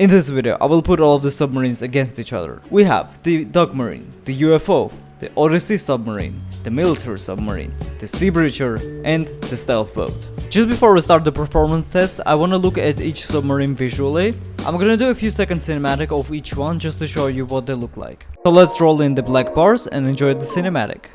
In this video, I will put all of the submarines against each other. We have the Duckmarine, the UFO, the Odyssey submarine, the military submarine, the sea breacher, and the stealth boat. Just before we start the performance test, I wanna look at each submarine visually. I'm gonna do a few second cinematic of each one just to show you what they look like. So let's roll in the black bars and enjoy the cinematic.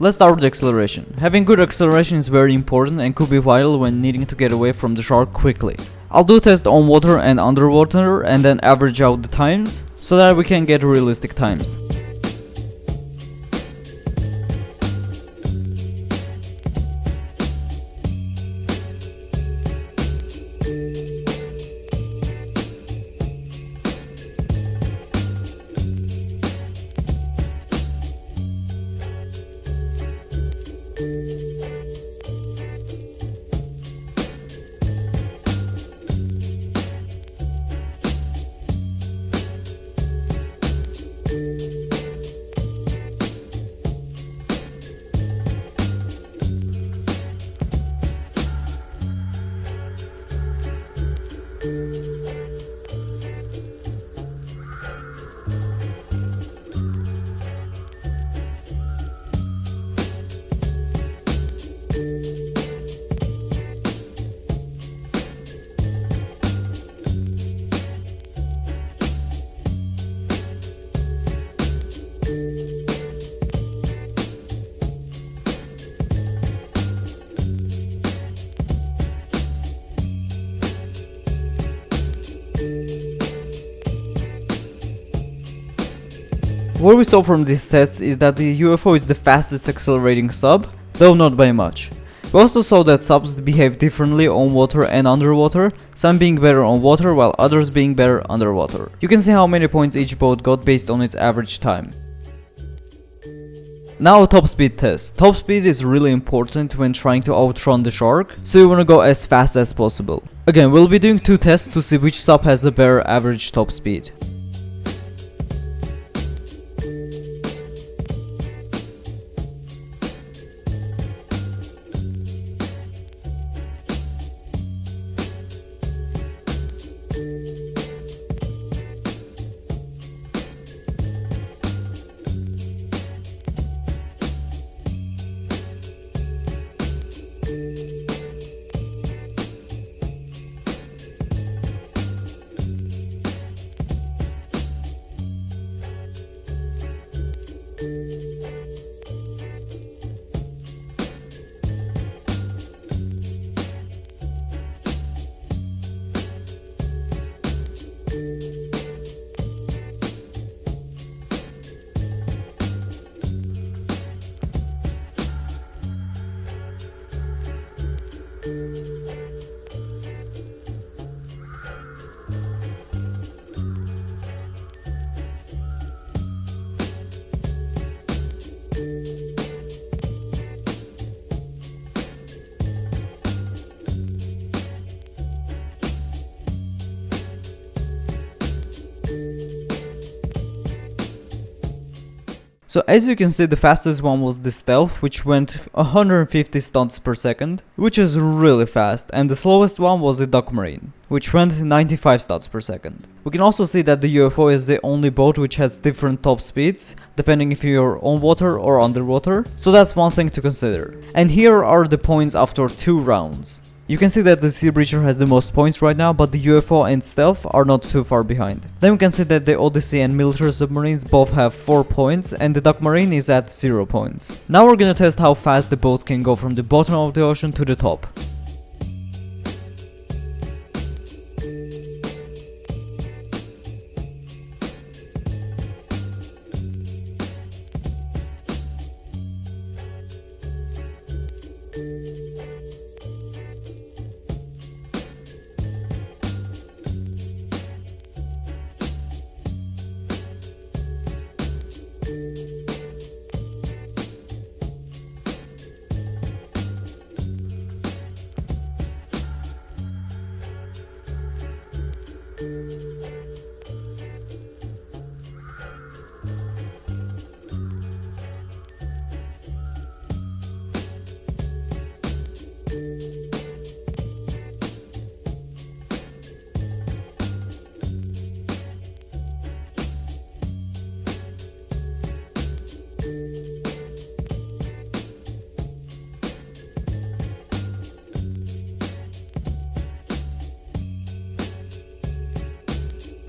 Let's start with acceleration. Having good acceleration is very important and could be vital when needing to get away from the shark quickly. I'll do a test on water and underwater and then average out the times so that we can get realistic times. What we saw from these tests is that the UFO is the fastest accelerating sub, though not by much. We also saw that subs behave differently on water and underwater, some being better on water while others being better underwater. You can see how many points each boat got based on its average time. Now a top speed test. Top speed is really important when trying to outrun the shark, so you wanna go as fast as possible. Again, we'll be doing two tests to see which sub has the better average top speed. So as you can see, the fastest one was the Stealth, which went 150 stunts per second, which is really fast, and the slowest one was the Duckmarine, which went 95 stunts per second. We can also see that the UFO is the only boat which has different top speeds, depending if you're on water or underwater, so that's one thing to consider. And here are the points after 2 rounds. You can see that the Sea Breacher has the most points right now, but the UFO and Stealth are not too far behind. Then we can see that the Odyssey and military submarines both have 4 points, and the Duckmarine is at 0 points. Now we're gonna test how fast the boats can go from the bottom of the ocean to the top.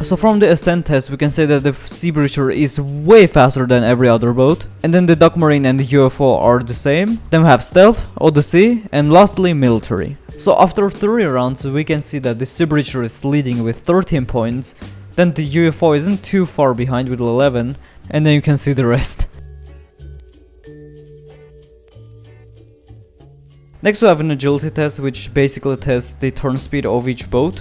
So from the ascent test, we can say that the Sea Breacher is way faster than every other boat, and then the Duckmarine and the UFO are the same. Then we have Stealth, Odyssey, and lastly military. So after 3 rounds, we can see that the Sea Breacher is leading with 13 points, then the UFO isn't too far behind with 11, and then you can see the rest. Next we have an agility test, which basically tests the turn speed of each boat.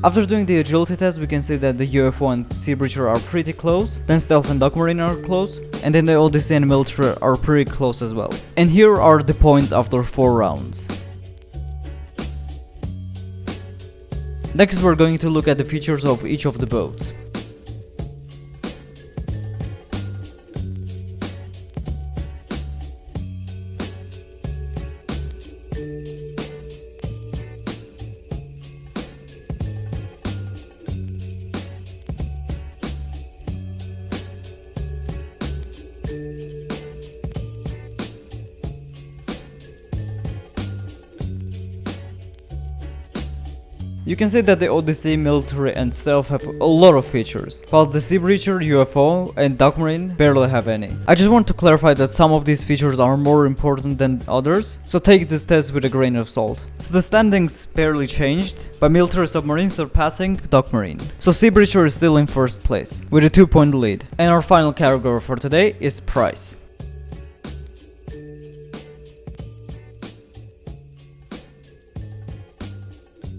After doing the agility test, we can see that the UFO and Sea Breacher are pretty close, then Stealth and Duckmarine are close, and then the Odyssey and military are pretty close as well. And here are the points after 4 rounds. Next we're going to look at the features of each of the boats. You can see that the Odyssey, military and Stealth have a lot of features, while the Sea Breacher, UFO and Duckmarine barely have any. I just want to clarify that some of these features are more important than others, so take this test with a grain of salt. So the standings barely changed, by military submarine surpassing Duckmarine. So Sea Breacher is still in first place, with a 2-point lead. And our final category for today is price.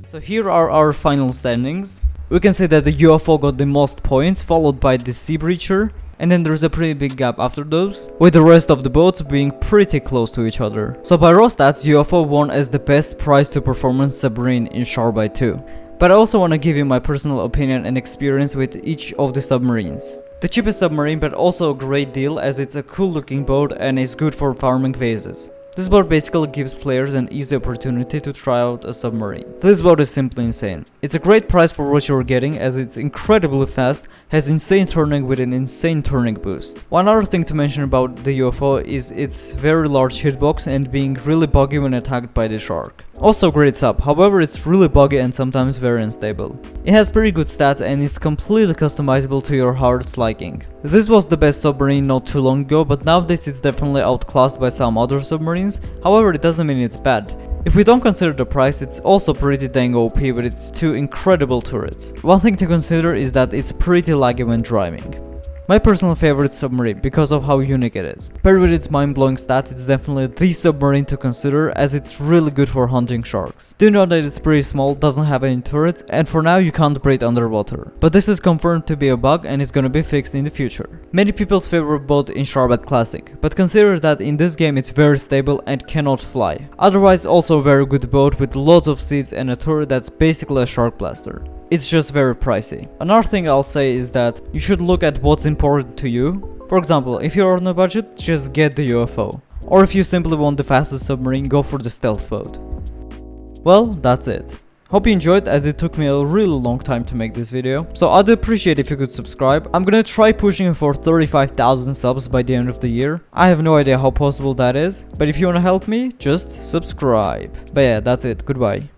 So here are our final standings. We can say that the UFO got the most points, followed by the Sea Breacher, and then there's a pretty big gap after those, with the rest of the boats being pretty close to each other. So by raw stats, UFO won as the best price to performance submarine in SharkBite 2. But I also want to give you my personal opinion and experience with each of the submarines. The cheapest submarine, but also a great deal as it's a cool looking boat and is good for farming phases. This boat basically gives players an easy opportunity to try out a submarine. This boat is simply insane. It's a great price for what you're getting as it's incredibly fast, has insane turning with an insane turning boost. One other thing to mention about the UFO is its very large hitbox and being really buggy when attacked by the shark. Also great sub, however it's really buggy and sometimes very unstable. It has pretty good stats and is completely customizable to your heart's liking. This was the best submarine not too long ago, but nowadays it's definitely outclassed by some other submarines, however it doesn't mean it's bad. If we don't consider the price, it's also pretty dang OP with its 2 incredible turrets. One thing to consider is that it's pretty laggy when driving. My personal favorite submarine because of how unique it is. Paired with its mind-blowing stats, it's definitely the submarine to consider as it's really good for hunting sharks. Do know that it's pretty small, doesn't have any turrets, and for now you can't breathe underwater. But this is confirmed to be a bug and it's gonna be fixed in the future. Many people's favorite boat in SharkBite Classic, but consider that in this game it's very stable and cannot fly. Otherwise also a very good boat with lots of seats and a turret that's basically a shark blaster. It's just very pricey. Another thing I'll say is that you should look at what's important to you. For example, if you're on a budget, just get the UFO. Or if you simply want the fastest submarine, go for the stealth boat. Well, that's it. Hope you enjoyed, as it took me a really long time to make this video. So I'd appreciate if you could subscribe. I'm gonna try pushing for 35,000 subs by the end of the year. I have no idea how possible that is, but if you wanna help me, just subscribe. But yeah, that's it. Goodbye.